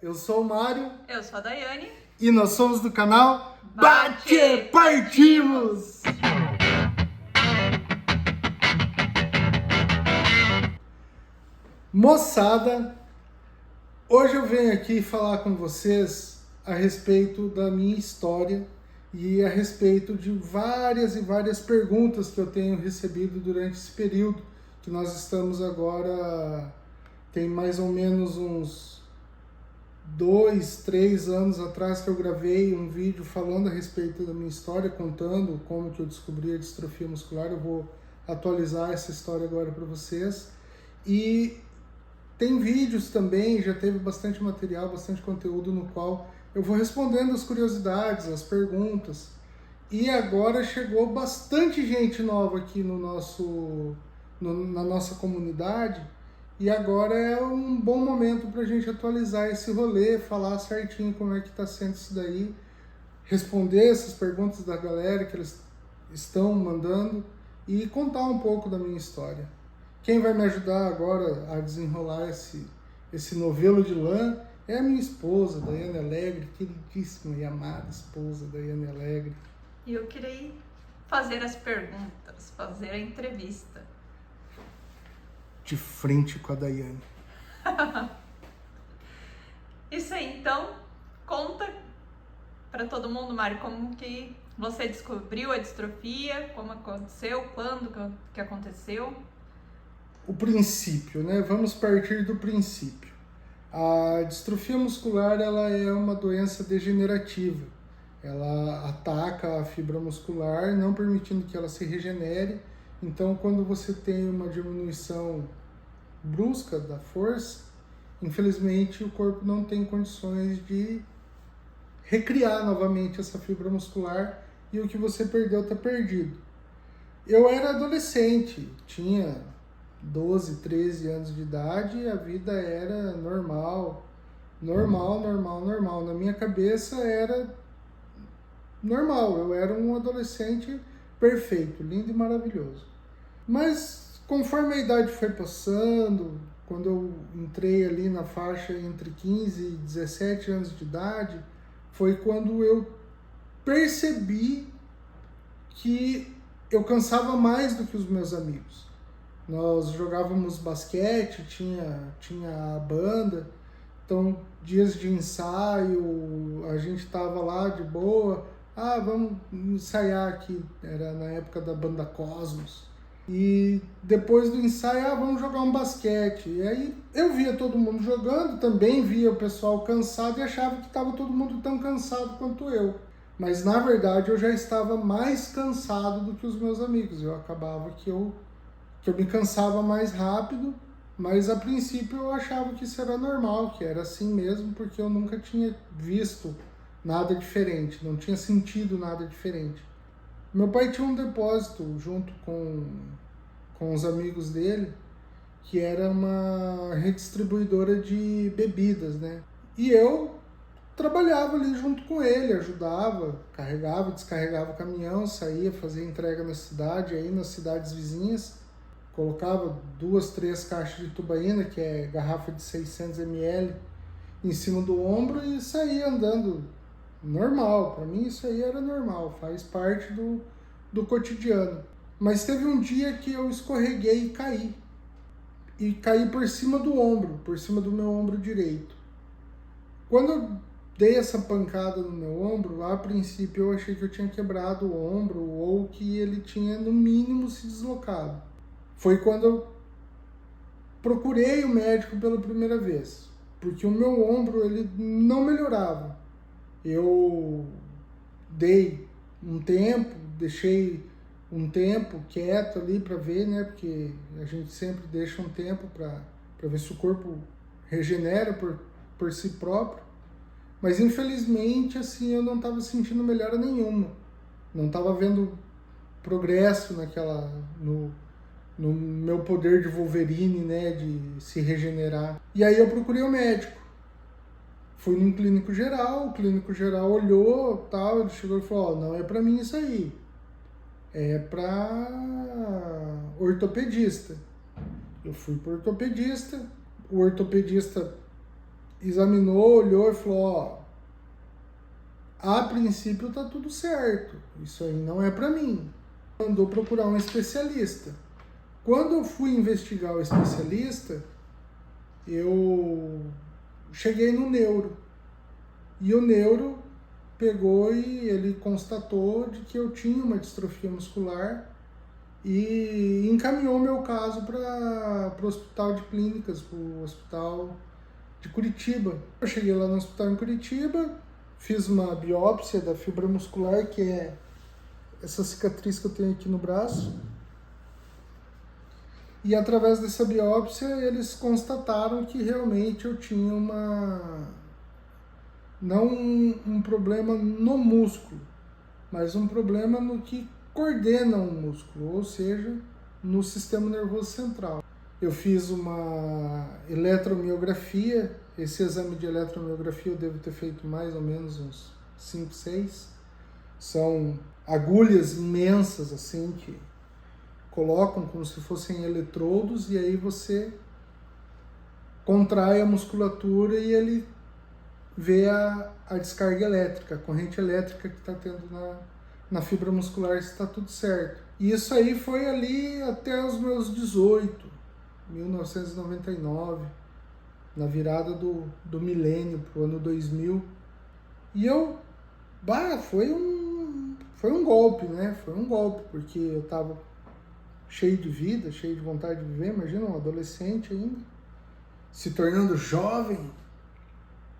Eu sou o Mário. Eu sou a Daiane. E nós somos do canal Bate Partimos! Moçada, hoje eu venho aqui falar com vocês a respeito da minha história e a respeito de várias e várias perguntas que eu tenho recebido durante esse período que nós estamos agora, tem mais ou menos uns 2, 3 anos atrás que eu gravei um vídeo falando a respeito da minha história, contando como que eu descobri a distrofia muscular. Eu vou atualizar essa história agora para vocês. E tem vídeos também, já teve bastante material, bastante conteúdo no qual eu vou respondendo as curiosidades, as perguntas. E agora chegou bastante gente nova aqui no na nossa comunidade. E agora é um bom momento para a gente atualizar esse rolê, falar certinho como é que está sendo isso daí, responder essas perguntas da galera que eles estão mandando e contar um pouco da minha história. Quem vai me ajudar agora a desenrolar esse novelo de lã é a minha esposa, Daiane Alegre, queridíssima e amada esposa, Daiane Alegre. E eu queria fazer as perguntas, fazer a entrevista. De frente com a Daiane. Isso aí, então, conta para todo mundo, Mário, como que você descobriu a distrofia, como aconteceu, quando que aconteceu. O princípio, né? Vamos partir do princípio. A distrofia muscular, ela é uma doença degenerativa. Ela ataca a fibra muscular, não permitindo que ela se regenere. Então, quando você tem uma diminuição brusca da força, infelizmente o corpo não tem condições de recriar novamente essa fibra muscular e o que você perdeu está perdido. Eu era adolescente, tinha 12, 13 anos de idade e a vida era normal. Na minha cabeça era normal, eu era um adolescente perfeito, lindo e maravilhoso. Mas conforme a idade foi passando, quando eu entrei ali na faixa entre 15 e 17 anos de idade, foi quando eu percebi que eu cansava mais do que os meus amigos. Nós jogávamos basquete, tinha a banda, então dias de ensaio, a gente estava lá de boa, vamos ensaiar aqui, era na época da banda Cosmos. E depois do ensaio, vamos jogar um basquete. E aí eu via todo mundo jogando, também via o pessoal cansado e achava que estava todo mundo tão cansado quanto eu. Mas na verdade eu já estava mais cansado do que os meus amigos. Eu acabava que eu me cansava mais rápido, mas a princípio eu achava que isso era normal, que era assim mesmo, porque eu nunca tinha visto nada diferente, não tinha sentido nada diferente. Meu pai tinha um depósito junto com os amigos dele, que era uma redistribuidora de bebidas, né? E eu trabalhava ali junto com ele, ajudava, carregava, descarregava o caminhão, saía, fazia entrega na cidade, aí nas cidades vizinhas, colocava 2, 3 caixas de tubaína, que é garrafa de 600 ml, em cima do ombro e saía andando normal. Para mim isso aí era normal, faz parte do cotidiano. Mas teve um dia que eu escorreguei e caí. E caí por cima do ombro, por cima do meu ombro direito. Quando eu dei essa pancada no meu ombro, a princípio eu achei que eu tinha quebrado o ombro ou que ele tinha no mínimo se deslocado. Foi quando eu procurei o médico pela primeira vez, porque o meu ombro ele não melhorava. Eu dei um tempo, deixei um tempo quieto ali para ver, né? Porque a gente sempre deixa um tempo para ver se o corpo regenera por si próprio. Mas infelizmente assim eu não estava sentindo melhora nenhuma, não estava vendo progresso no meu poder de Wolverine, né? De se regenerar. E aí eu procurei o médico. Fui num clínico geral, o clínico geral olhou, tal, ele chegou e falou: não é para mim isso aí, é para ortopedista. Eu fui para o ortopedista examinou, olhou e falou, ó, a princípio tá tudo certo, isso aí não é para mim. Mandou procurar um especialista. Quando eu fui investigar o especialista, eu cheguei no neuro. E o neuro pegou e ele constatou de que eu tinha uma distrofia muscular e encaminhou meu caso para o hospital de clínicas, para o hospital de Curitiba. Eu cheguei lá no hospital em Curitiba, fiz uma biópsia da fibra muscular, que é essa cicatriz que eu tenho aqui no braço. E através dessa biópsia eles constataram que realmente eu tinha não um problema no músculo, mas um problema no que coordena o músculo, ou seja, no sistema nervoso central. Eu fiz uma eletromiografia, esse exame de eletromiografia eu devo ter feito mais ou menos uns 5, 6. São agulhas imensas assim que colocam como se fossem eletrodos e aí você contrai a musculatura e ele vê a descarga elétrica, a corrente elétrica que está tendo na fibra muscular, se está tudo certo. E isso aí foi ali até os meus 18, 1999, na virada do milênio para o ano 2000. E foi um golpe, né? Foi um golpe, porque eu estava cheio de vida, cheio de vontade de viver. Imagina um adolescente ainda, se tornando jovem.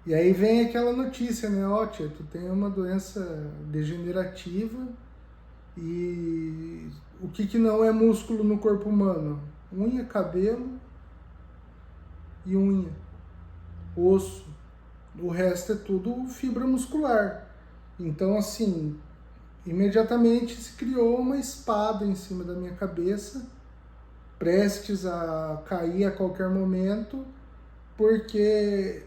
E aí vem aquela notícia, né? Ó, tia, tu tem uma doença degenerativa e o que não é músculo no corpo humano? Unha, cabelo e unha, osso. O resto é tudo fibra muscular. Então, assim, imediatamente se criou uma espada em cima da minha cabeça, prestes a cair a qualquer momento, porque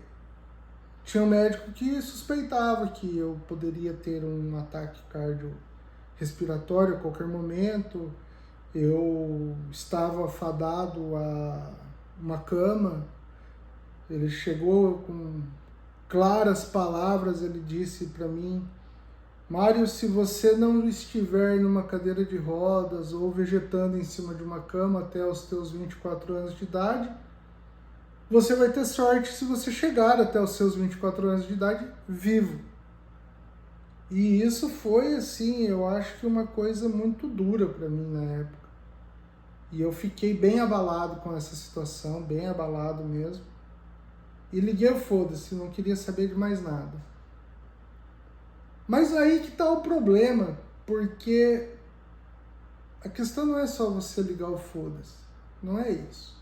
tinha um médico que suspeitava que eu poderia ter um ataque cardiorrespiratório a qualquer momento. Eu estava fadado a uma cama. Ele chegou com claras palavras, ele disse para mim: Mário, se você não estiver numa cadeira de rodas ou vegetando em cima de uma cama até os teus 24 anos de idade, você vai ter sorte se você chegar até os seus 24 anos de idade vivo. E isso foi, assim, eu acho que uma coisa muito dura para mim na época. E eu fiquei bem abalado com essa situação, bem abalado mesmo. E liguei o foda-se, não queria saber de mais nada. Mas aí que tá o problema, porque a questão não é só você ligar o foda-se, não é isso.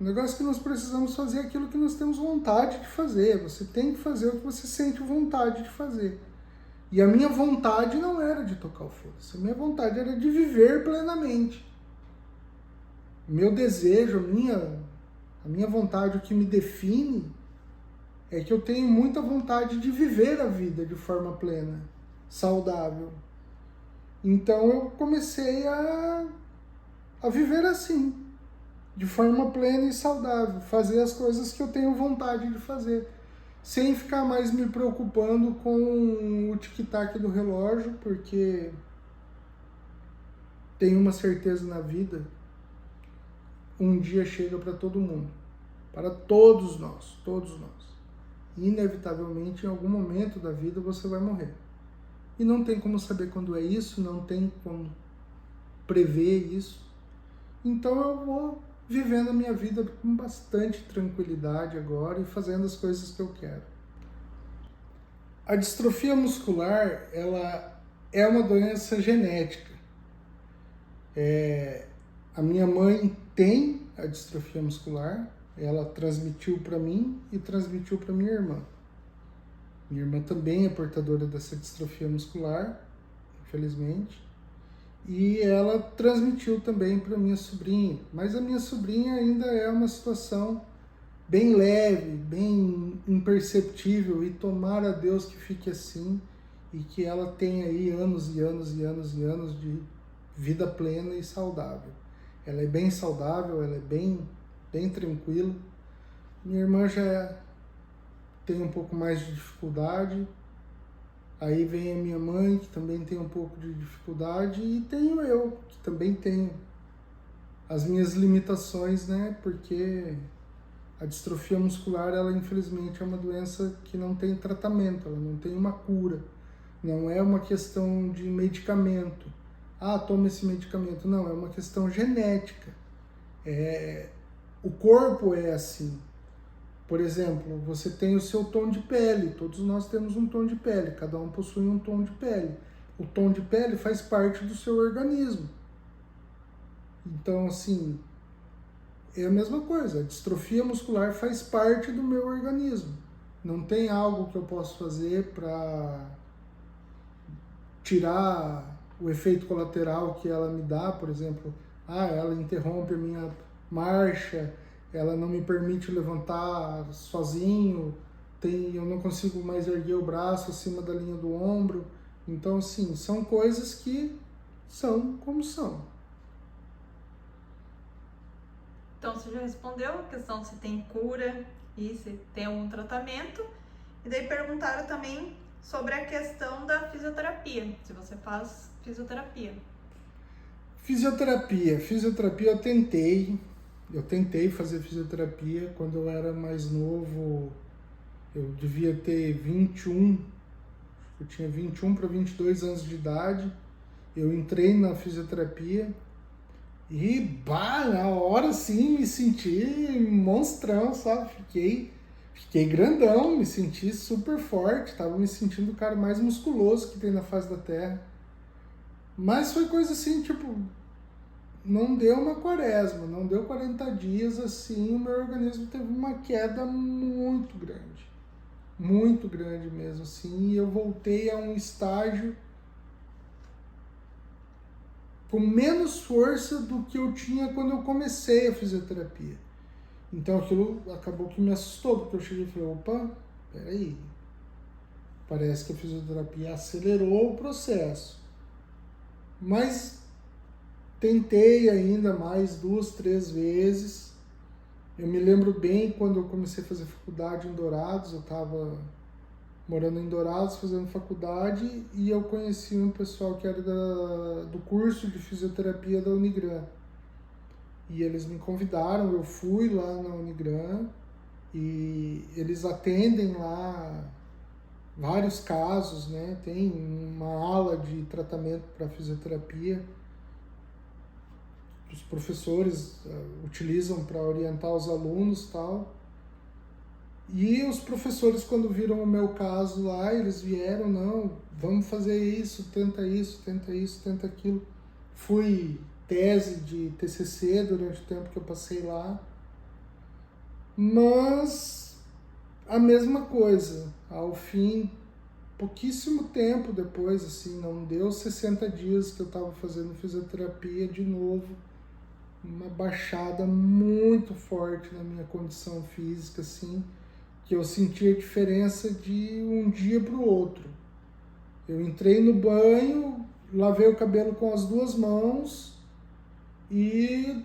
O negócio é que nós precisamos fazer aquilo que nós temos vontade de fazer. Você tem que fazer o que você sente vontade de fazer. E a minha vontade não era de tocar o foda-se. A minha vontade era de viver plenamente. Meu desejo, a minha vontade, o que me define, é que eu tenho muita vontade de viver a vida de forma plena, saudável. Então eu comecei a viver assim, de forma plena e saudável, fazer as coisas que eu tenho vontade de fazer, sem ficar mais me preocupando com o tic-tac do relógio, porque tenho uma certeza na vida, um dia chega para todo mundo, para todos nós. Inevitavelmente, em algum momento da vida, você vai morrer. E não tem como saber quando é isso, não tem como prever isso. Então eu vou vivendo a minha vida com bastante tranquilidade agora e fazendo as coisas que eu quero. A distrofia muscular, ela é uma doença genética. A minha mãe tem a distrofia muscular, ela transmitiu para mim e transmitiu para minha irmã. Minha irmã também é portadora dessa distrofia muscular, infelizmente. E ela transmitiu também para minha sobrinha. Mas a minha sobrinha ainda é uma situação bem leve, bem imperceptível. E tomara a Deus que fique assim e que ela tenha aí anos e anos e anos e anos de vida plena e saudável. Ela é bem saudável, ela é bem tranquila. Minha irmã já tem um pouco mais de dificuldade. Aí vem a minha mãe, que também tem um pouco de dificuldade, e tenho eu, que também tenho as minhas limitações, né? Porque a distrofia muscular, ela infelizmente é uma doença que não tem tratamento, ela não tem uma cura. Não é uma questão de medicamento. Ah, toma esse medicamento. Não, é uma questão genética. O corpo é assim. Por exemplo, você tem o seu tom de pele. Todos nós temos um tom de pele. Cada um possui um tom de pele. O tom de pele faz parte do seu organismo. Então, assim, é a mesma coisa. A distrofia muscular faz parte do meu organismo. Não tem algo que eu possa fazer para tirar o efeito colateral que ela me dá, por exemplo, ela interrompe a minha marcha, ela não me permite levantar sozinho, eu não consigo mais erguer o braço acima da linha do ombro. Então, assim, são coisas que são como são. Então, você já respondeu a questão se tem cura e se tem algum tratamento. E daí perguntaram também sobre a questão da fisioterapia, se você faz fisioterapia. Fisioterapia eu tentei fazer fisioterapia quando eu era mais novo, eu devia ter 21, eu tinha 21 para 22 anos de idade, eu entrei na fisioterapia e, na hora sim, me senti monstrão, sabe? Fiquei grandão, me senti super forte, tava me sentindo o cara mais musculoso que tem na face da Terra. Mas foi coisa assim, tipo, não deu uma quaresma, não deu 40 dias assim, o meu organismo teve uma queda muito grande mesmo, assim, e eu voltei a um estágio com menos força do que eu tinha quando eu comecei a fisioterapia. Então aquilo acabou que me assustou, porque eu cheguei e falei, opa, peraí, parece que a fisioterapia acelerou o processo. Mas tentei ainda mais 2, 3 vezes. Eu me lembro bem quando eu comecei a fazer faculdade em Dourados, eu estava morando em Dourados fazendo faculdade e eu conheci um pessoal que era do curso de fisioterapia da Unigran. E eles me convidaram, eu fui lá na Unigran e eles atendem lá vários casos, né? Tem uma ala de tratamento para fisioterapia. Os professores utilizam para orientar os alunos e tal. E os professores, quando viram o meu caso lá, eles vieram, não, vamos fazer isso, tenta aquilo. Fui tese de TCC durante o tempo que eu passei lá. Mas a mesma coisa, ao fim, pouquíssimo tempo depois, assim, não deu 60 dias que eu estava fazendo fisioterapia de novo, uma baixada muito forte na minha condição física, assim, que eu senti a diferença de um dia para o outro. Eu entrei no banho, lavei o cabelo com as 2 mãos e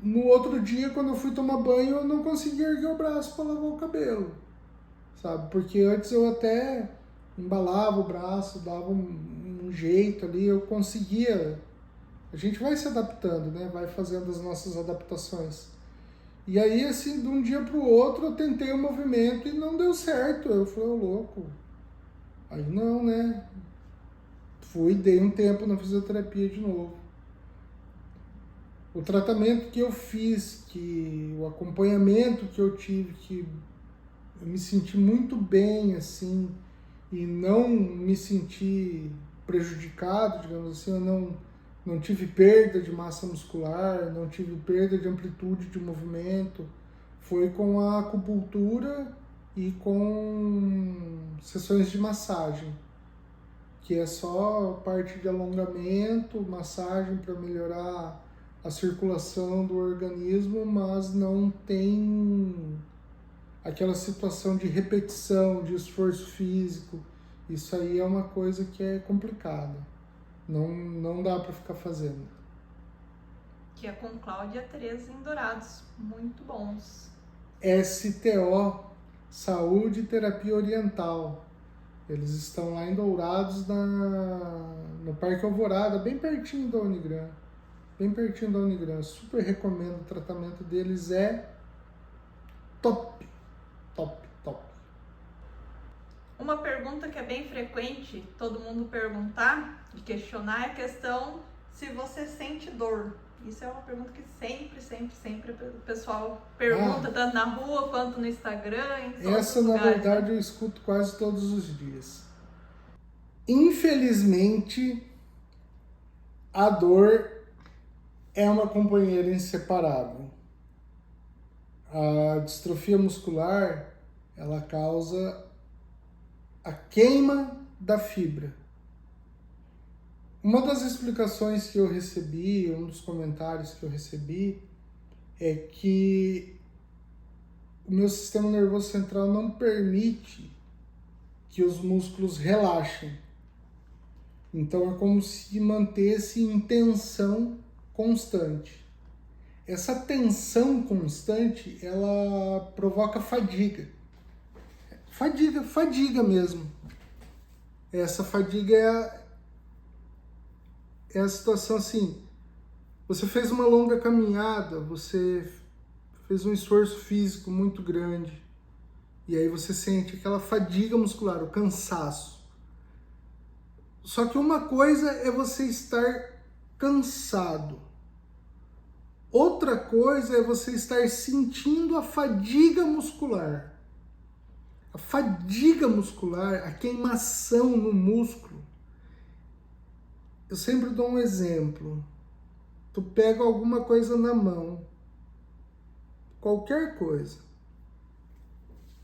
no outro dia, quando eu fui tomar banho, eu não conseguia erguer o braço para lavar o cabelo, sabe? Porque antes eu até embalava o braço, dava um jeito ali, eu conseguia. A gente vai se adaptando, né? Vai fazendo as nossas adaptações. E aí, assim, de um dia para o outro, eu tentei o movimento e não deu certo. Eu falei, ô louco, aí não, né? Dei um tempo na fisioterapia de novo. O tratamento que eu fiz, o acompanhamento que eu tive, que eu me senti muito bem, assim, e não me senti prejudicado, digamos assim, eu não tive perda de massa muscular, não tive perda de amplitude de movimento, foi com a acupuntura e com sessões de massagem, que é só parte de alongamento, massagem para melhorar a circulação do organismo, mas não tem aquela situação de repetição, de esforço físico. Isso aí é uma coisa que é complicada. Não dá para ficar fazendo. Que é com Cláudia Tereza em Dourados. Muito bons. STO Saúde e Terapia Oriental. Eles estão lá em Dourados, no Parque Alvorada, bem pertinho da Unigran. Bem pertinho da Unigran. Super recomendo, o tratamento deles é top. Top, top. Uma pergunta que é bem frequente, todo mundo perguntar, de questionar, é a questão se você sente dor. Isso é uma pergunta que sempre o pessoal pergunta, tanto na rua quanto no Instagram, em todos essa, os lugares, na verdade, eu escuto quase todos os dias. Infelizmente, a dor é uma companheira inseparável. A distrofia muscular, ela causa a queima da fibra. Uma das explicações que eu recebi, um dos comentários que eu recebi, é que o meu sistema nervoso central não permite que os músculos relaxem. Então é como se mantesse em tensão constante. Essa tensão constante, ela provoca fadiga. Fadiga mesmo. Essa fadiga é a situação assim, você fez uma longa caminhada, você fez um esforço físico muito grande, e aí você sente aquela fadiga muscular, o cansaço. Só que uma coisa é você estar cansado, outra coisa é você estar sentindo a fadiga muscular. A fadiga muscular, a queimação no músculo. Eu sempre dou um exemplo. Tu pega alguma coisa na mão, qualquer coisa.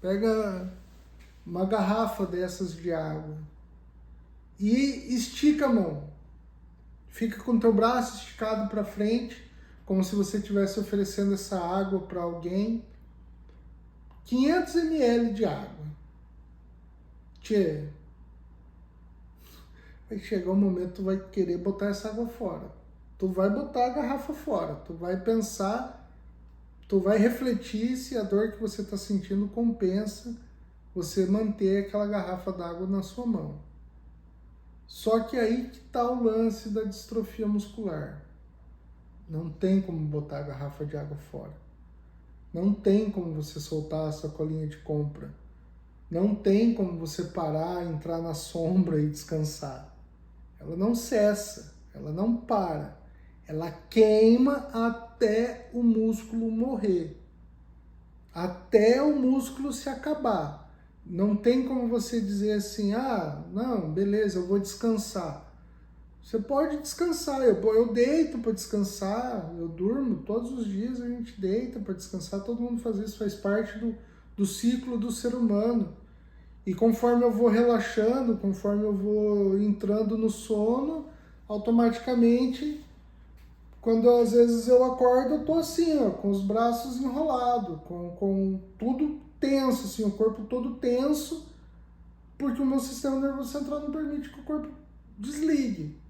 Pega uma garrafa dessas de água e estica a mão. Fica com o teu braço esticado para frente, como se você estivesse oferecendo essa água para alguém. 500 ml de água. Tchê, vai chegar um momento que tu vai querer botar essa água fora. Tu vai botar a garrafa fora. Tu vai pensar, tu vai refletir se a dor que você está sentindo compensa você manter aquela garrafa d'água na sua mão. Só que aí que está o lance da distrofia muscular. Não tem como botar a garrafa de água fora. Não tem como você soltar a sacolinha de compra. Não tem como você parar, entrar na sombra e descansar. Ela não cessa, ela não para. Ela queima até o músculo morrer. Até o músculo se acabar. Não tem como você dizer assim, não, beleza, eu vou descansar. Você pode descansar, eu deito para descansar, eu durmo, todos os dias a gente deita para descansar, todo mundo faz isso, faz parte do ciclo do ser humano. E conforme eu vou relaxando, conforme eu vou entrando no sono, automaticamente, quando às vezes eu acordo, eu tô assim, ó, com os braços enrolados, com tudo tenso, assim, o corpo todo tenso, porque o meu sistema nervoso central não permite que o corpo desligue.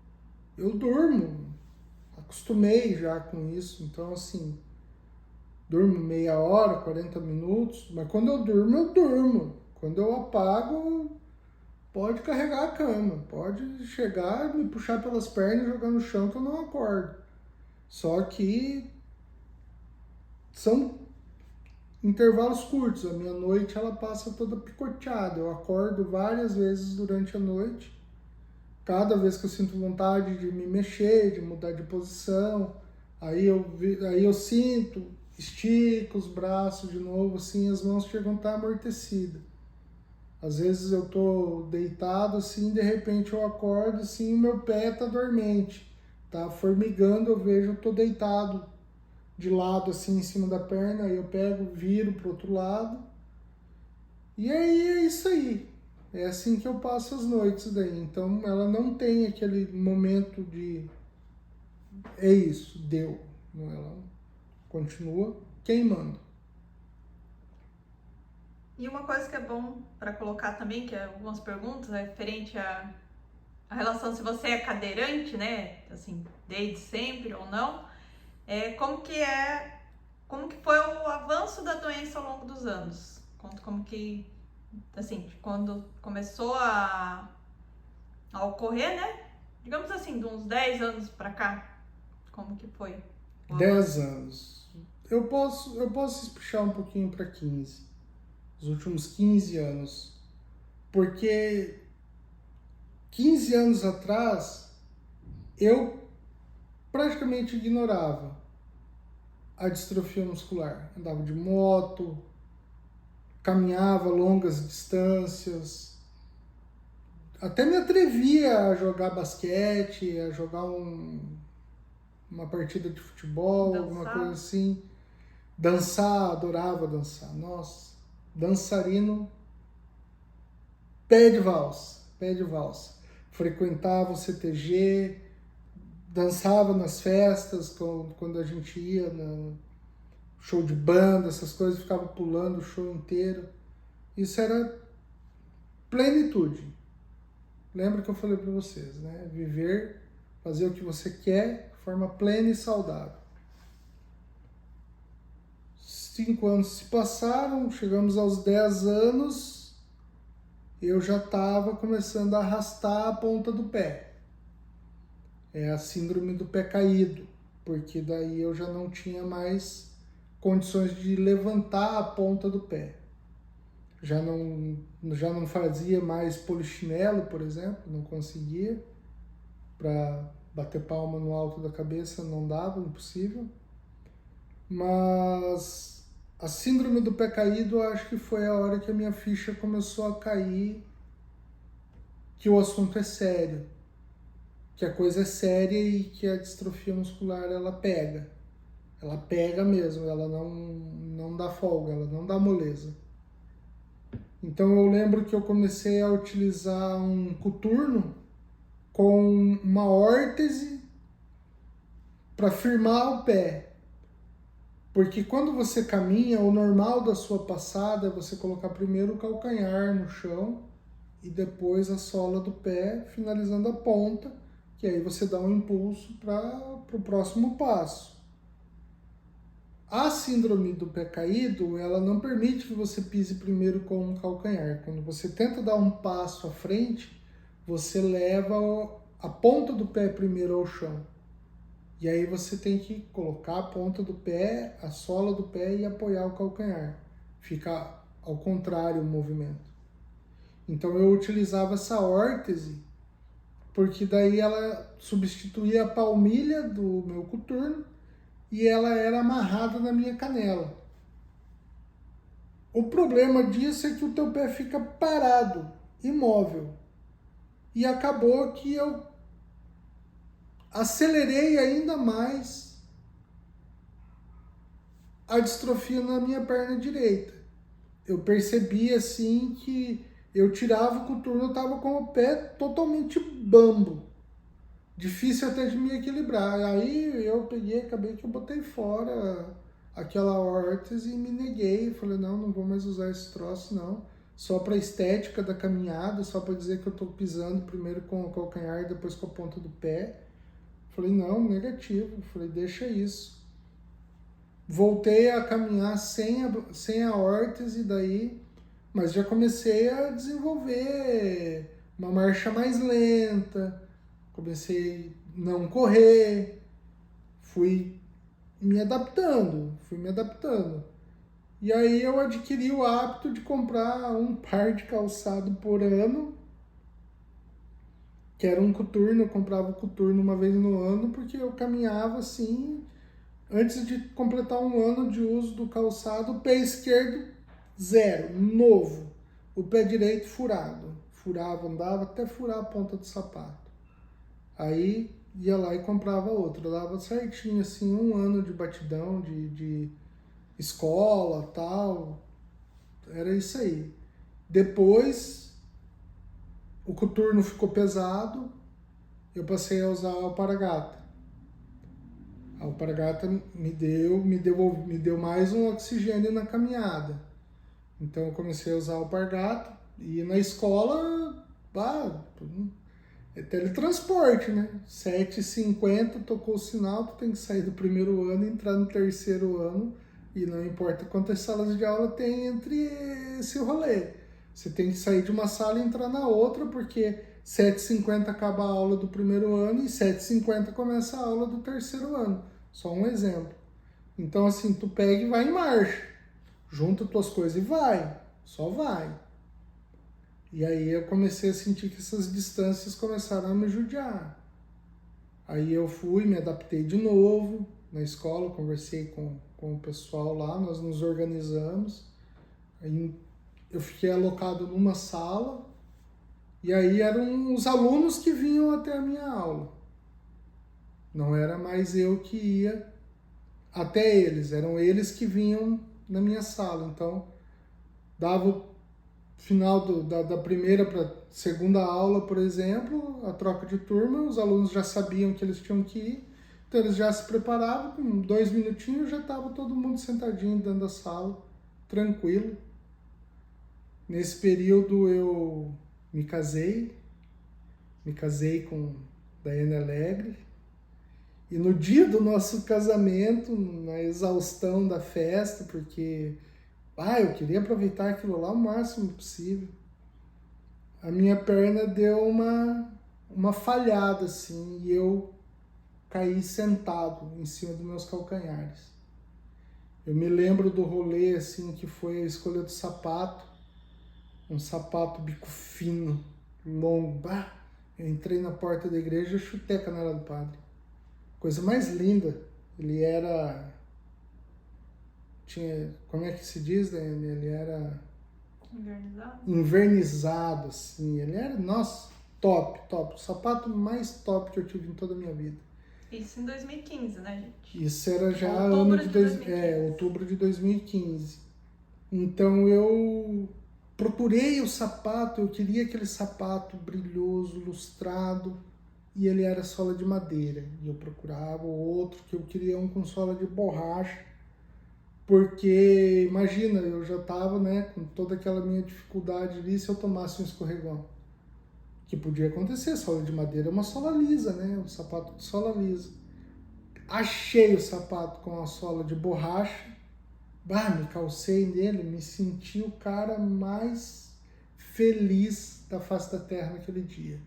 Eu durmo, acostumei já com isso, então assim, durmo meia hora, 40 minutos, mas quando eu durmo, eu durmo. Quando eu apago, pode carregar a cama, pode chegar, me puxar pelas pernas e jogar no chão que eu não acordo. Só que são intervalos curtos, a minha noite ela passa toda picoteada, eu acordo várias vezes durante a noite, cada vez que eu sinto vontade de me mexer, de mudar de posição, aí eu sinto, estico os braços de novo, assim, as mãos chegam a estar amortecidas. Às vezes eu tô deitado assim, de repente eu acordo assim, o meu pé tá dormente, tá formigando, eu vejo, eu tô deitado de lado assim em cima da perna, aí eu pego, viro pro outro lado. E aí é isso aí. É assim que eu passo as noites daí. Então ela não tem aquele momento de é isso, deu. Ela continua queimando. E uma coisa que é bom para colocar também, que é algumas perguntas, é referente a relação se você é cadeirante, né? Assim, desde sempre ou não. Como que foi o avanço da doença ao longo dos anos? Conta como que, assim, quando começou a ocorrer, né? Digamos assim, de uns 10 anos pra cá, como que foi? 10 anos. Eu posso espichar um pouquinho para 15. Os últimos 15 anos. Porque 15 anos atrás, eu praticamente ignorava a distrofia muscular. Andava de moto, caminhava longas distâncias, até me atrevia a jogar basquete, a jogar uma partida de futebol, alguma coisa assim. Dançar, adorava dançar. Nossa, dançarino, pé de valsa. Frequentava o CTG, dançava nas festas, quando a gente ia no show de banda, essas coisas, ficava pulando o show inteiro. Isso era plenitude. Lembra que eu falei para vocês, né? Viver, fazer o que você quer de forma plena e saudável. 5 anos se passaram, chegamos aos 10 anos, eu já estava começando a arrastar a ponta do pé. É a síndrome do pé caído, porque daí eu já não tinha mais condições de levantar a ponta do pé. Já não fazia mais polichinelo, por exemplo, não conseguia. Para bater palma no alto da cabeça não dava, impossível. Mas a síndrome do pé caído, eu acho que foi a hora que a minha ficha começou a cair, que o assunto é sério, que a coisa é séria e que a distrofia muscular ela pega mesmo, ela não dá folga, ela não dá moleza. Então eu lembro que eu comecei a utilizar um coturno com uma órtese para firmar o pé. Porque quando você caminha, o normal da sua passada é você colocar primeiro o calcanhar no chão e depois a sola do pé, finalizando a ponta, que aí você dá um impulso para o próximo passo. A síndrome do pé caído, ela não permite que você pise primeiro com o calcanhar. Quando você tenta dar um passo à frente, você leva a ponta do pé primeiro ao chão. E aí você tem que colocar a ponta do pé, a sola do pé e apoiar o calcanhar. Fica ao contrário o movimento. Então eu utilizava essa órtese, porque daí ela substituía a palmilha do meu coturno e ela era amarrada na minha canela. O problema disso é que o teu pé fica parado, imóvel. E acabou que eu acelerei ainda mais a distrofia na minha perna direita. Eu percebi assim que eu tirava o coturno, eu estava com o pé totalmente bambo. Difícil até de me equilibrar. Aí eu peguei, acabei que eu botei fora aquela órtese e me neguei. Falei, não vou mais usar esse troço não. Só para estética da caminhada, só para dizer que eu estou pisando primeiro com o calcanhar e depois com a ponta do pé. Falei, não, negativo. Falei, deixa isso. Voltei a caminhar sem a órtese daí, mas já comecei a desenvolver uma marcha mais lenta, comecei a não correr, fui me adaptando. E aí eu adquiri o hábito de comprar um par de calçado por ano, que era um coturno. Eu comprava o coturno uma vez no ano, porque eu caminhava assim, antes de completar um ano de uso do calçado, o pé esquerdo zero, novo, o pé direito furado. Furava, andava até furar a ponta do sapato. Aí ia lá e comprava outro, dava certinho assim, um ano de batidão, de escola, tal, era isso aí. Depois o coturno ficou pesado, eu passei a usar a alpargata. A alpargata me deu mais um oxigênio na caminhada. Então eu comecei a usar a alpargata e na escola, é teletransporte, né? 7h50, tocou o sinal, tu tem que sair do primeiro ano e entrar no terceiro ano, e não importa quantas salas de aula tem entre esse rolê. Você tem que sair de uma sala e entrar na outra, porque 7h50 acaba a aula do primeiro ano e 7h50 começa a aula do terceiro ano. Só um exemplo. Então, assim, tu pega e vai em marcha. Junta tuas coisas e vai. Só vai. E aí eu comecei a sentir que essas distâncias começaram a me judiar. Aí eu fui, me adaptei de novo na escola, conversei com o pessoal lá, nós nos organizamos. Aí eu fiquei alocado numa sala, e aí eram os alunos que vinham até a minha aula. Não era mais eu que ia até eles, eram eles que vinham na minha sala. Então, dava o final da primeira para segunda aula, por exemplo, a troca de turma, os alunos já sabiam que eles tinham que ir, então eles já se preparavam, com 2 minutinhos já estava todo mundo sentadinho dentro da sala, tranquilo. Nesse período eu me casei com Daiane Alegre, e no dia do nosso casamento, na exaustão da festa, porque eu queria aproveitar aquilo lá o máximo possível, a minha perna deu uma falhada, assim, e eu caí sentado em cima dos meus calcanhares. Eu me lembro do rolê, assim, que foi a escolha do sapato, um sapato bico fino, longo. Eu entrei na porta da igreja e chutei a canela do padre. Coisa mais linda. Ele era... como é que se diz, né? Ele era... Invernizado, assim. Ele era, nossa, top. O sapato mais top que eu tive em toda a minha vida. Isso em 2015, né, gente? Isso era já outubro de 2015. Outubro de 2015. Então eu procurei o sapato, eu queria aquele sapato brilhoso, lustrado, e ele era sola de madeira. E eu procurava outro, que eu queria um com sola de borracha, porque, imagina, eu já estava, né, com toda aquela minha dificuldade ali, se eu tomasse um escorregão. Que podia acontecer, sola de madeira é uma sola lisa, né, um sapato de sola lisa. Achei o sapato com a sola de borracha, me calcei nele, me senti o cara mais feliz da face da terra naquele dia.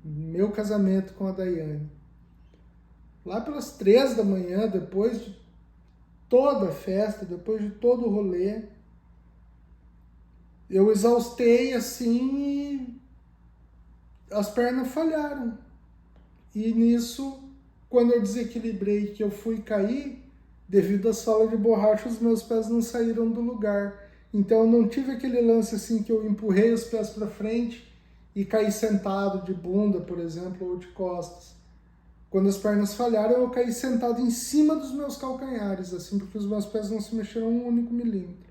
Meu casamento com a Daiane. Lá pelas 3 da manhã, depois de toda a festa, depois de todo o rolê, eu exaustei assim e as pernas falharam. E nisso, quando eu desequilibrei, que eu fui cair, devido à sola de borracha, os meus pés não saíram do lugar. Então eu não tive aquele lance assim que eu empurrei os pés para frente e caí sentado de bunda, por exemplo, ou de costas. Quando as pernas falharam, eu caí sentado em cima dos meus calcanhares, assim, porque os meus pés não se mexeram um único milímetro.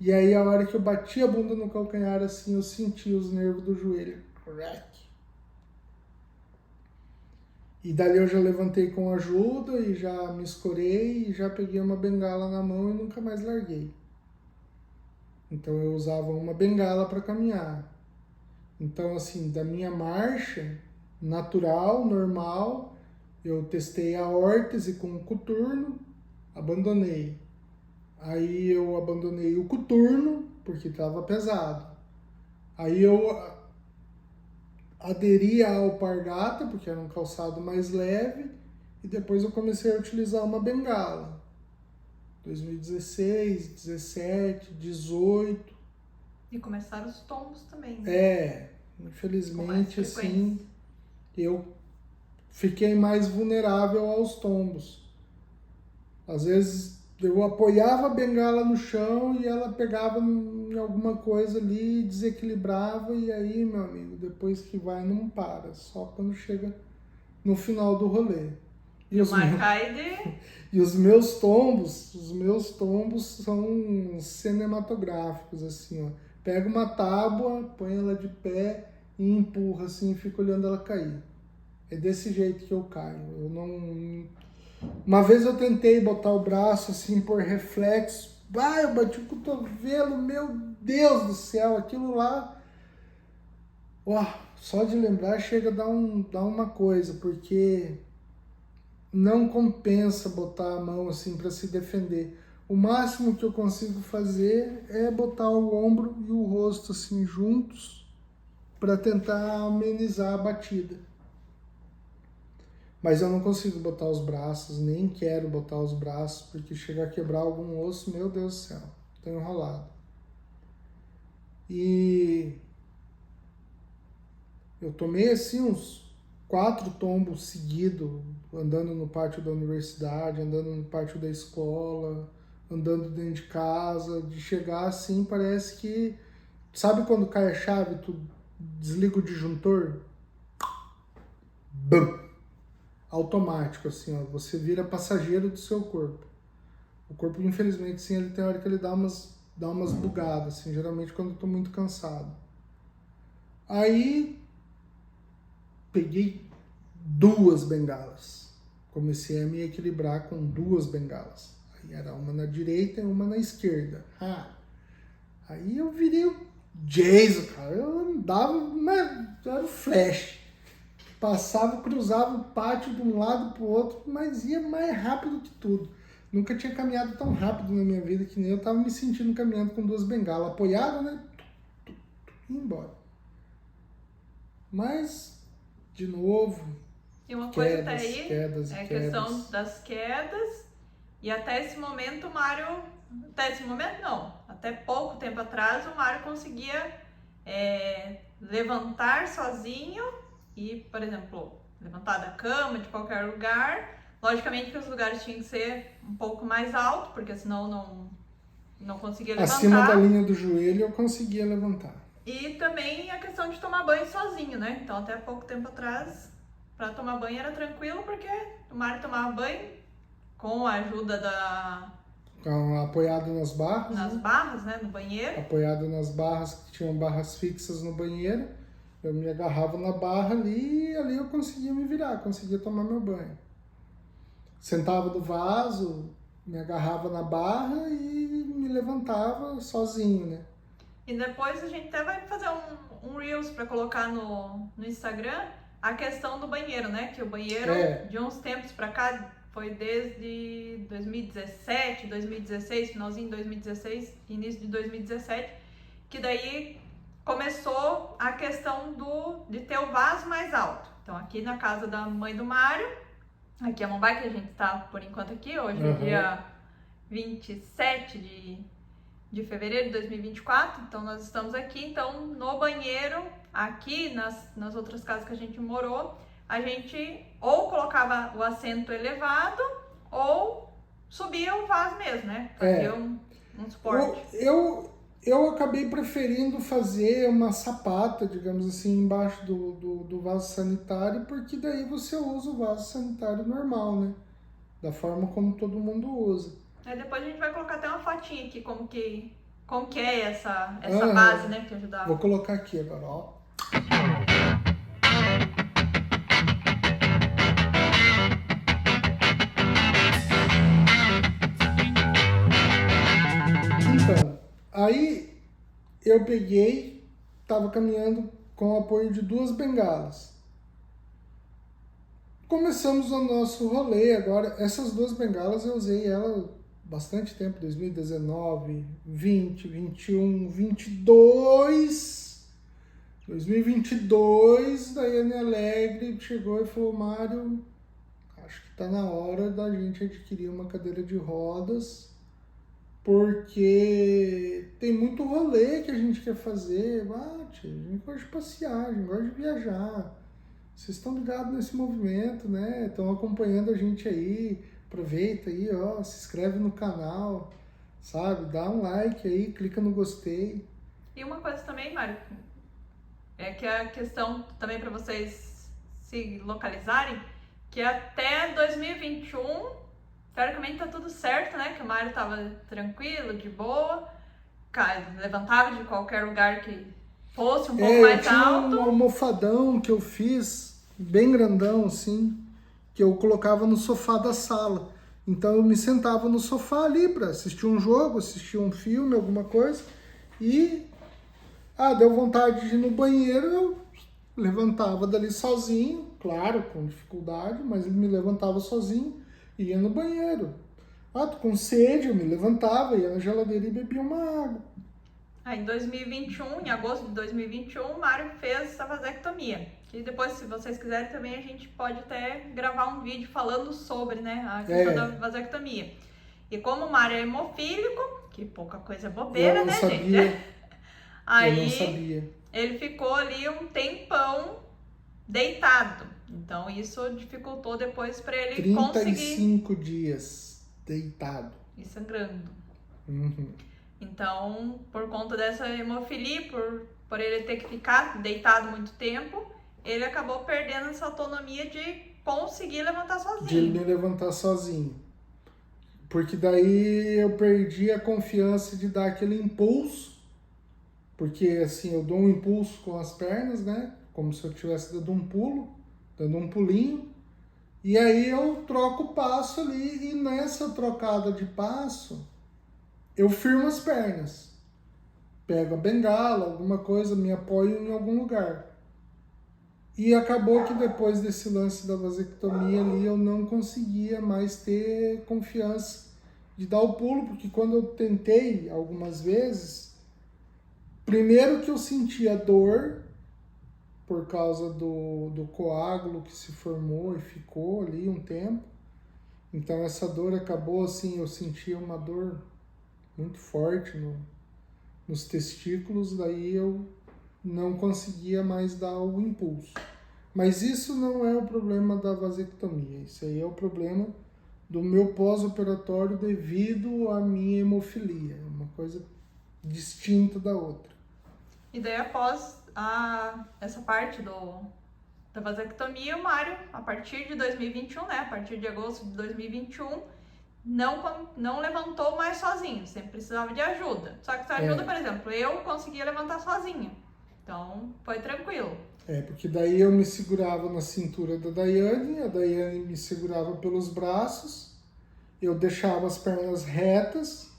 E aí, a hora que eu bati a bunda no calcanhar, assim, eu senti os nervos do joelho. Crack! E dali eu já levantei com ajuda e já me escorei e já peguei uma bengala na mão e nunca mais larguei. Então eu usava uma bengala para caminhar. Então, assim, da minha marcha natural, normal, eu testei a órtese com o coturno, abandonei. Aí eu abandonei o coturno, porque estava pesado. Aí eu aderi à alpargata, porque era um calçado mais leve, e depois eu comecei a utilizar uma bengala. 2016, 17, 18. E começaram os tombos também, né? Infelizmente, assim, eu fiquei mais vulnerável aos tombos. Às vezes eu apoiava a bengala no chão e ela pegava em alguma coisa ali, desequilibrava, e aí, meu amigo, depois que vai, não para, só quando chega no final do rolê. E os meus tombos são cinematográficos, assim, ó. Pega uma tábua, põe ela de pé e empurra, assim, e fica olhando ela cair. É desse jeito que eu caio. Eu não... Uma vez eu tentei botar o braço assim por reflexo, eu bati o cotovelo, meu Deus do céu, aquilo lá, só de lembrar chega a dar uma coisa, porque não compensa botar a mão assim para se defender. O máximo que eu consigo fazer é botar o ombro e o rosto assim juntos para tentar amenizar a batida. Mas eu não consigo botar os braços, nem quero botar os braços, porque chegar a quebrar algum osso, meu Deus do céu, tô enrolado. E eu tomei assim uns 4 tombos seguidos, andando no pátio da universidade, andando no pátio da escola, andando dentro de casa, de chegar assim, parece que... Sabe quando cai a chave, tu desliga o disjuntor? Bum! Automático, assim, ó, você vira passageiro do seu corpo. O corpo, infelizmente, sim, ele tem hora que ele dá umas bugadas, assim, geralmente quando eu tô muito cansado. Aí, peguei 2 bengalas. Comecei a me equilibrar com 2 bengalas. Aí era uma na direita e uma na esquerda. Aí eu virei o Jason, cara. Eu andava, mas era o Flash. Passava, cruzava o pátio de um lado pro outro, mas ia mais rápido que tudo. Nunca tinha caminhado tão rápido na minha vida que nem eu tava me sentindo caminhando com 2 bengalas. Apoiado, né? E embora. Mas, de novo, E uma coisa quedas, até aí quedas, é a quedas. questão das quedas. E até esse momento o Mário... Até esse momento não. Até pouco tempo atrás o Mário conseguia levantar sozinho e, por exemplo, levantar da cama, de qualquer lugar. Logicamente que os lugares tinham que ser um pouco mais altos, porque senão não conseguia levantar. Acima da linha do joelho eu conseguia levantar. E também a questão de tomar banho sozinho, né? Então até pouco tempo atrás, para tomar banho era tranquilo, porque o Mário tomava banho com a ajuda Apoiado nas barras. nas barras, né? No banheiro. Apoiado nas barras, que tinham barras fixas no banheiro. Eu me agarrava na barra ali e ali eu conseguia me virar, conseguia tomar meu banho. Sentava no vaso, me agarrava na barra e me levantava sozinho, né? E depois a gente até vai fazer um Reels para colocar no Instagram a questão do banheiro, né? Que o banheiro, de uns tempos para cá, foi desde 2017, 2016, finalzinho de 2016, início de 2017, que daí começou a questão de ter o vaso mais alto. Então aqui na casa da mãe do Mário, aqui é Mumbai, que a gente tá por enquanto aqui, hoje é dia 27 de fevereiro de 2024, então nós estamos aqui. Então no banheiro, aqui nas outras casas que a gente morou, a gente ou colocava o assento elevado ou subia o vaso mesmo, né? Fazia um suporte. Eu acabei preferindo fazer uma sapata, digamos assim, embaixo do vaso sanitário, porque daí você usa o vaso sanitário normal, né? Da forma como todo mundo usa. Aí depois a gente vai colocar até uma fotinha aqui, como que é essa base, né, que ajudava. Vou colocar aqui agora, ó. Então, aí eu peguei, tava caminhando com o apoio de 2 bengalas. Começamos o nosso rolê agora. Essas 2 bengalas eu usei ela bastante tempo, 2019, 20, 21, 22. 2022, Daiane Alegre chegou e falou: Mário, acho que tá na hora da gente adquirir uma cadeira de rodas, porque tem muito rolê que a gente quer fazer. Tia, a gente gosta de passear, a gente gosta de viajar. Vocês estão ligados nesse movimento, né? Estão acompanhando a gente aí. Aproveita aí, ó, se inscreve no canal, sabe? Dá um like aí, clica no gostei. E uma coisa também, Mário, é que a questão também para vocês se localizarem, que até 2021, teoricamente tá tudo certo, né? Que o Mário tava tranquilo, de boa, levantava de qualquer lugar que fosse um pouco mais alto. Tinha um almofadão que eu fiz, bem grandão assim, que eu colocava no sofá da sala. Então eu me sentava no sofá ali para assistir um jogo, assistir um filme, alguma coisa, e deu vontade de ir no banheiro, eu levantava dali sozinho, claro, com dificuldade, mas ele me levantava sozinho e ia no banheiro. Ah, tô com sede, eu me levantava, ia na geladeira e bebia uma água. Aí em 2021, em agosto de 2021, o Mário fez a vasectomia. E depois, se vocês quiserem também, a gente pode até gravar um vídeo falando sobre, né, a questão da vasectomia. E como o Mário é hemofílico, que pouca coisa é bobeira, né, gente? Aí, eu não sabia. Ele ficou ali um tempão deitado. Então isso dificultou depois para ele conseguir. 35 dias deitado. E sangrando. Uhum. Então, por conta dessa hemofilia, por ele ter que ficar deitado muito tempo, ele acabou perdendo essa autonomia de conseguir levantar sozinho. De ele me levantar sozinho. Porque daí eu perdi a confiança de dar aquele impulso. Porque assim, eu dou um impulso com as pernas, né? Como se eu estivesse dando um pulo, dando um pulinho. E aí eu troco o passo ali e nessa trocada de passo, eu firmo as pernas. Pego a bengala, alguma coisa, me apoio em algum lugar. E acabou que depois desse lance da vasectomia ali, eu não conseguia mais ter confiança de dar o pulo, porque quando eu tentei algumas vezes, primeiro que eu sentia dor, por causa do coágulo que se formou e ficou ali um tempo. Então essa dor acabou assim, eu sentia uma dor muito forte nos testículos, daí eu não conseguia mais dar o impulso. Mas isso não é o problema da vasectomia, isso aí é o problema do meu pós-operatório devido à minha hemofilia, é uma coisa distinta da outra. E daí após essa parte da vasectomia, o Mário, a partir de 2021, né, a partir de agosto de 2021, não levantou mais sozinho, sempre precisava de ajuda. Só que essa ajuda, por exemplo, eu conseguia levantar sozinha, então foi tranquilo. Porque daí eu me segurava na cintura da Daiane, a Daiane me segurava pelos braços, eu deixava as pernas retas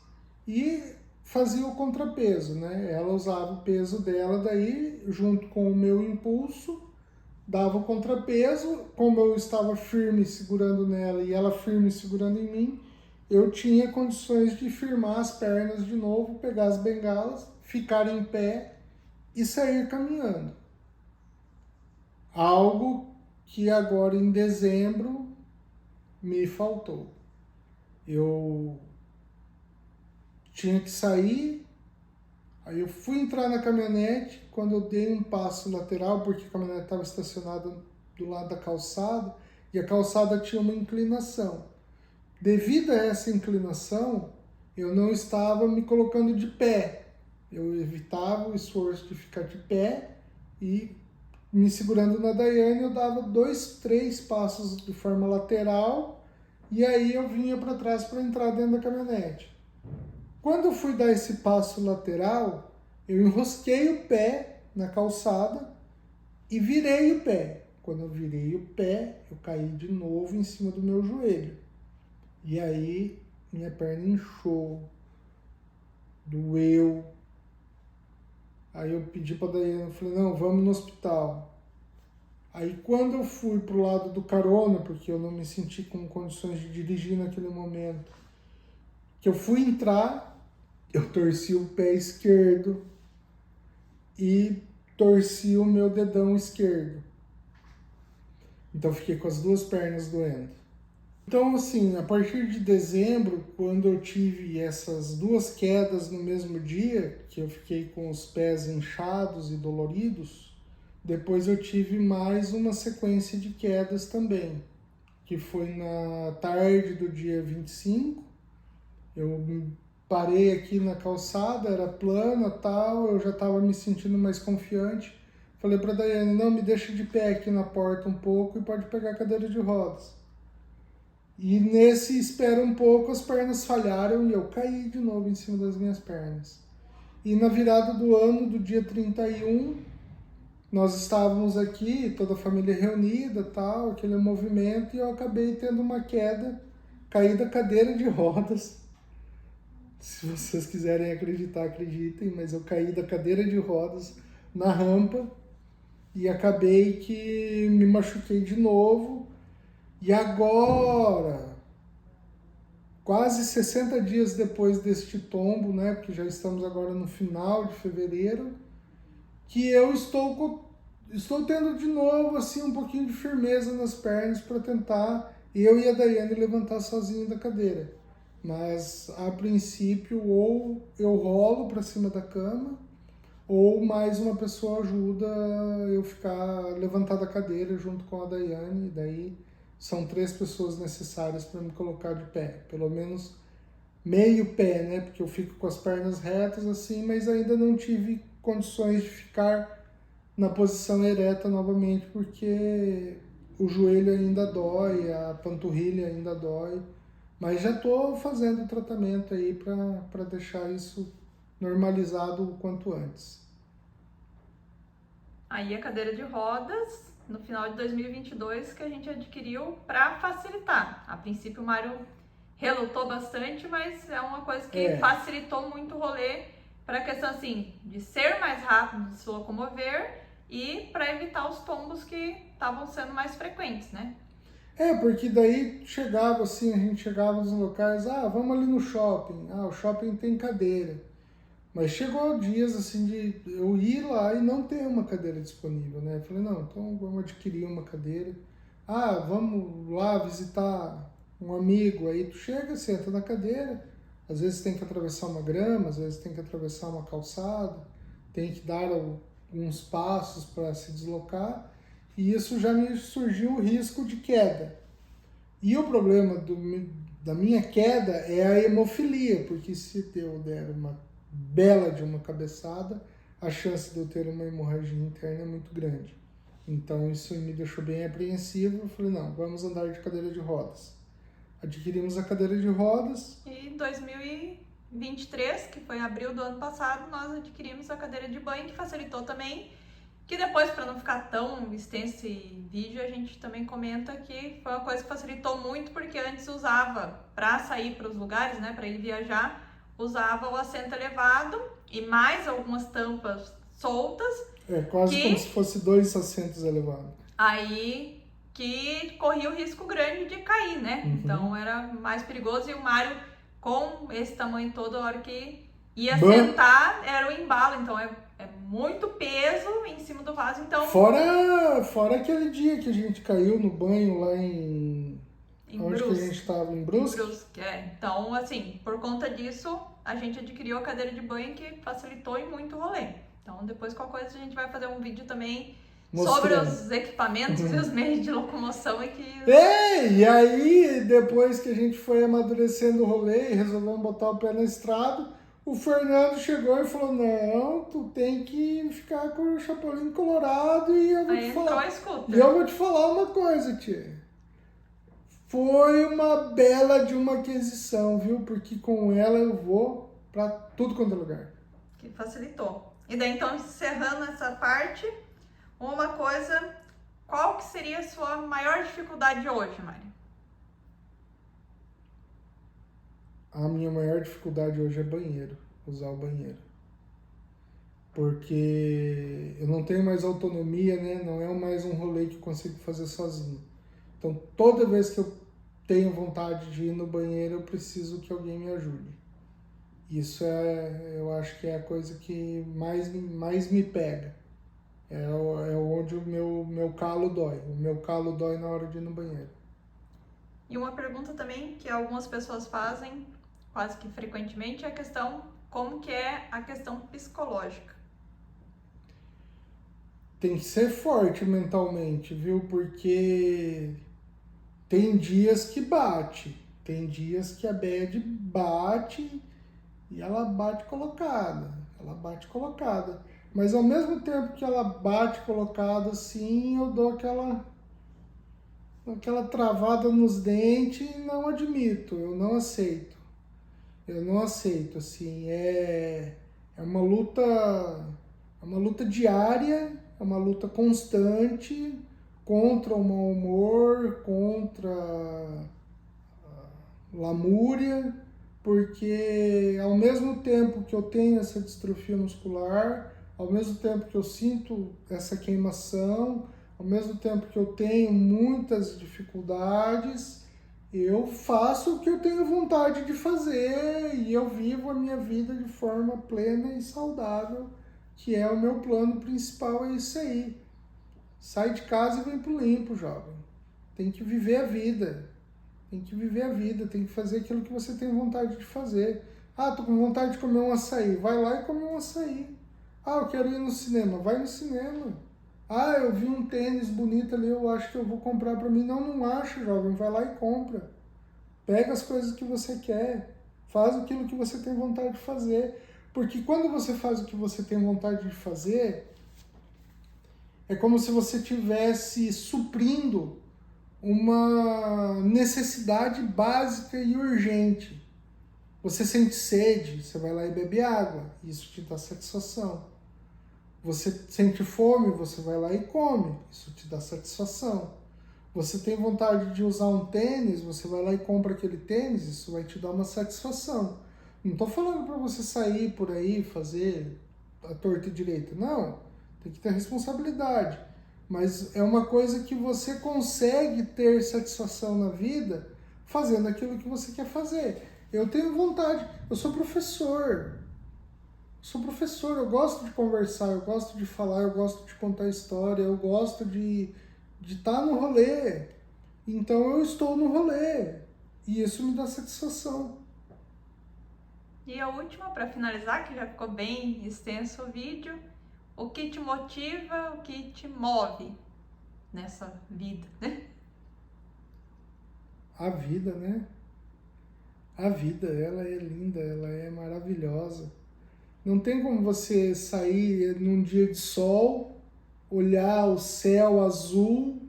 e fazia o contrapeso, né? Ela usava o peso dela, daí junto com o meu impulso, dava o contrapeso, como eu estava firme segurando nela e ela firme segurando em mim, eu tinha condições de firmar as pernas de novo, pegar as bengalas, ficar em pé e sair caminhando. Algo que agora em dezembro me faltou. Eu tinha que sair, aí eu fui entrar na caminhonete, quando eu dei um passo lateral, porque a caminhonete estava estacionada do lado da calçada, e a calçada tinha uma inclinação. Devido a essa inclinação, eu não estava me colocando de pé. Eu evitava o esforço de ficar de pé e me segurando na Daiane, eu dava 2, 3 passos de forma lateral e aí eu vinha para trás para entrar dentro da caminhonete. Quando eu fui dar esse passo lateral, eu enrosquei o pé na calçada e virei o pé. Quando eu virei o pé, eu caí de novo em cima do meu joelho. E aí minha perna inchou, doeu. Aí eu pedi para a Daiane, eu falei, não, vamos no hospital. Aí quando eu fui pro lado do carona, porque eu não me senti com condições de dirigir naquele momento, que eu fui entrar, eu torci o pé esquerdo e torci o meu dedão esquerdo. Então fiquei com as duas pernas doendo. Então, assim, a partir de dezembro, quando eu tive essas duas quedas no mesmo dia, que eu fiquei com os pés inchados e doloridos, depois eu tive mais uma sequência de quedas também, que foi na tarde do dia 25, eu parei aqui na calçada, era plana tal, eu já estava me sentindo mais confiante, falei para a Daiane, não, me deixa de pé aqui na porta um pouco e pode pegar a cadeira de rodas. E nesse espera um pouco, as pernas falharam e eu caí de novo em cima das minhas pernas. E na virada do ano, do dia 31, nós estávamos aqui, toda a família reunida, tal, aquele movimento, e eu acabei tendo uma queda, caí da cadeira de rodas. Se vocês quiserem acreditar, acreditem, mas eu caí da cadeira de rodas na rampa e acabei que me machuquei de novo. E agora, quase 60 dias depois deste tombo, né, porque já estamos agora no final de fevereiro, que eu estou tendo de novo assim um pouquinho de firmeza nas pernas para tentar eu e a Daiane levantar sozinho da cadeira. Mas a princípio ou eu rolo para cima da cama ou mais uma pessoa ajuda eu ficar levantar da cadeira junto com a Daiane, e daí são 3 pessoas necessárias para me colocar de pé, pelo menos meio pé, né? Porque eu fico com as pernas retas assim, mas ainda não tive condições de ficar na posição ereta novamente, porque o joelho ainda dói, a panturrilha ainda dói, mas já estou fazendo o tratamento aí para deixar isso normalizado o quanto antes. Aí a cadeira de rodas, no final de 2022, que a gente adquiriu para facilitar. A princípio o Mário relutou bastante, mas é uma coisa que facilitou muito o rolê para a questão assim, de ser mais rápido, de se locomover e para evitar os tombos que estavam sendo mais frequentes, né? Porque daí chegava assim, a gente chegava nos locais, vamos ali no shopping, o shopping tem cadeira. Mas chegou dias assim de eu ir lá e não ter uma cadeira disponível, né? Eu falei, não, então vamos adquirir uma cadeira. Vamos lá visitar um amigo, aí tu chega, senta na cadeira, às vezes tem que atravessar uma grama, às vezes tem que atravessar uma calçada, tem que dar alguns passos para se deslocar, e isso já me surgiu o risco de queda. E o problema da minha queda é a hemofilia, porque se eu der uma bela de uma cabeçada, a chance de eu ter uma hemorragia interna é muito grande. Então isso me deixou bem apreensivo. Eu falei, não, vamos andar de cadeira de rodas. Adquirimos a cadeira de rodas. E em 2023, que foi abril do ano passado, nós adquirimos a cadeira de banho, que facilitou também, que depois, para não ficar tão extenso esse vídeo, a gente também comenta que foi uma coisa que facilitou muito, porque antes usava para sair para os lugares, né, para ir viajar, usava o assento elevado e mais algumas tampas soltas. Quase como se fosse 2 assentos elevados. Aí que corria o risco grande de cair, né? Uhum. Então era mais perigoso, e o Mário, com esse tamanho todo, a hora que ia sentar, era o embalo. Então é muito peso em cima do vaso. Então, fora aquele dia que a gente caiu no banho lá em onde que a gente estava? Em Brusque? Então, assim, por conta disso, a gente adquiriu a cadeira de banho, que facilitou e muito o rolê. Então, depois, qualquer coisa, a gente vai fazer um vídeo também sobre os equipamentos e os meios de locomoção. E aí, depois que a gente foi amadurecendo o rolê e resolvemos botar o pé na estrada, o Fernando chegou e falou, não, tu tem que ficar com o Chapolin colorado e eu vou te falar. E eu vou te falar uma coisa, tia. Foi uma bela de uma aquisição, viu? Porque com ela eu vou pra tudo quanto é lugar. Que facilitou. E daí, então, encerrando essa parte, uma coisa, qual que seria a sua maior dificuldade hoje, Mário? A minha maior dificuldade hoje é banheiro, usar o banheiro. Porque eu não tenho mais autonomia, né? Não é mais um rolê que eu consigo fazer sozinho. Então, toda vez que eu tenho vontade de ir no banheiro, eu preciso que alguém me ajude. Isso eu acho que é a coisa que mais me pega. É onde o meu calo dói. O meu calo dói na hora de ir no banheiro. E uma pergunta também que algumas pessoas fazem, quase que frequentemente, é a questão, como que é a questão psicológica? Tem que ser forte mentalmente, viu? Porque tem dias que bate, tem dias que a bad bate e ela bate colocada, Mas ao mesmo tempo que ela bate colocada assim, eu dou aquela travada nos dentes e não admito, eu não aceito. Assim, é uma luta diária, é uma luta constante contra o mau humor, contra a lamúria, porque ao mesmo tempo que eu tenho essa distrofia muscular, ao mesmo tempo que eu sinto essa queimação, ao mesmo tempo que eu tenho muitas dificuldades, Eu faço o que eu tenho vontade de fazer e eu vivo a minha vida de forma plena e saudável, que é o meu plano principal, é isso aí. Sai de casa e vem pro limpo, jovem. Tem que viver a vida. Tem que viver a vida, tem que fazer aquilo que você tem vontade de fazer. Ah, tô com vontade de comer um açaí. Vai lá e come um açaí. Ah, eu quero ir no cinema. Vai no cinema. Ah, eu vi um tênis bonito ali, eu acho que eu vou comprar pra mim. Não, não acho, jovem. Vai lá e compra. Pega as coisas que você quer. Faz aquilo que você tem vontade de fazer. Porque quando você faz o que você tem vontade de fazer, é como se você estivesse suprindo uma necessidade básica e urgente. Você sente sede, você vai lá e bebe água, isso te dá satisfação. Você sente fome, você vai lá e come, isso te dá satisfação. Você tem vontade de usar um tênis, você vai lá e compra aquele tênis, isso vai te dar uma satisfação. Não estou falando para você sair por aí, fazer a torta e direita, não. Tem que ter responsabilidade. Mas é uma coisa que você consegue ter satisfação na vida fazendo aquilo que você quer fazer. Eu tenho vontade, eu sou professor. Eu gosto de conversar, eu gosto de falar, eu gosto de contar história, eu gosto de estar no rolê. Então eu estou no rolê. E isso me dá satisfação. E a última, para finalizar, que já ficou bem extenso o vídeo, o que te motiva, o que te move nessa vida, né? A vida, né? A vida, ela é linda, ela é maravilhosa. Não tem como você sair num dia de sol, olhar o céu azul,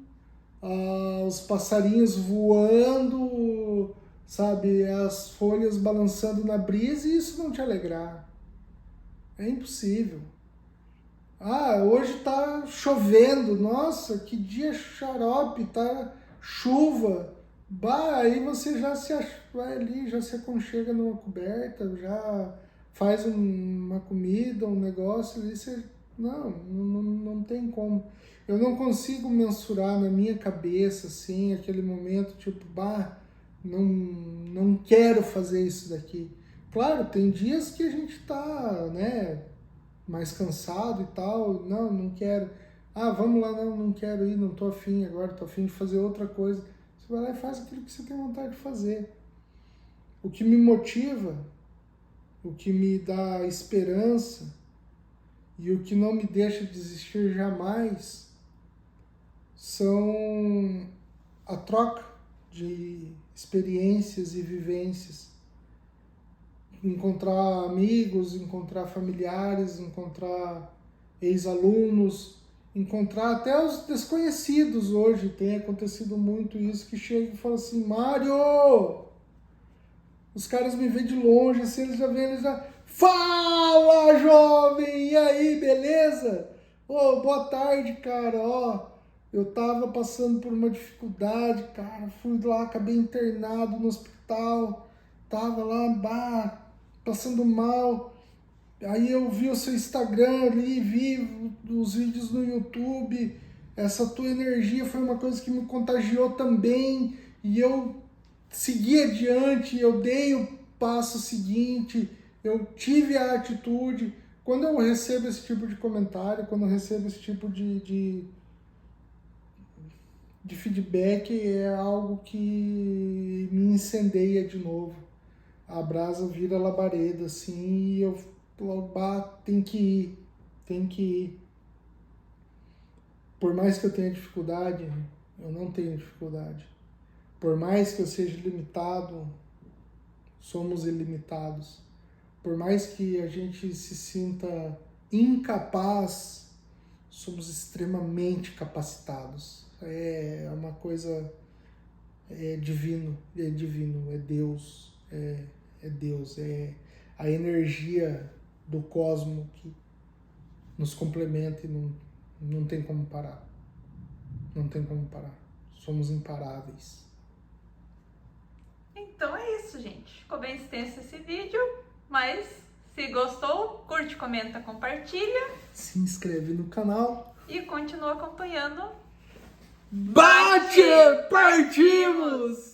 os passarinhos voando, sabe, as folhas balançando na brisa e isso não te alegrar. É impossível. Ah, hoje tá chovendo, nossa, que dia xarope, tá chuva. Bah, aí você já vai ali, já se aconchega numa coberta, já faz uma comida, um negócio, ali você... Não tem como. Eu não consigo mensurar na minha cabeça, assim, aquele momento, tipo, bah, não quero fazer isso daqui. Claro, tem dias que a gente tá, né, mais cansado e tal, não quero. Ah, vamos lá, não quero ir, não tô afim agora, tô afim de fazer outra coisa. Você vai lá e faz aquilo que você tem vontade de fazer. O que me motiva, o que me dá esperança e o que não me deixa desistir jamais são a troca de experiências e vivências. Encontrar amigos, encontrar familiares, encontrar ex-alunos, encontrar até os desconhecidos hoje. Tem acontecido muito isso, que chega e fala assim, Mário! Os caras me veem de longe, assim, eles já vêm, eles já... Fala, jovem! E aí, beleza? Ô, boa tarde, cara, ó... Eu tava passando por uma dificuldade, cara, fui lá, acabei internado no hospital, tava lá, passando mal. Aí eu vi o seu Instagram ali, vi os vídeos no YouTube, essa tua energia foi uma coisa que me contagiou também, e eu segui adiante, eu dei o passo seguinte, eu tive a atitude. Quando eu recebo esse tipo de comentário, quando eu recebo esse tipo de feedback, é algo que me incendeia de novo. A brasa vira labareda, assim, e eu tem que ir. Por mais que eu tenha dificuldade, eu não tenho dificuldade. Por mais que eu seja limitado, somos ilimitados. Por mais que a gente se sinta incapaz, somos extremamente capacitados. É uma coisa, é divino, é Deus, é Deus, é a energia do cosmos que nos complementa e não tem como parar. Não tem como parar. Somos imparáveis. Então é isso, gente. Ficou bem extenso esse vídeo, mas se gostou, curte, comenta, compartilha. Se inscreve no canal. E continua acompanhando. Bate! Partimos!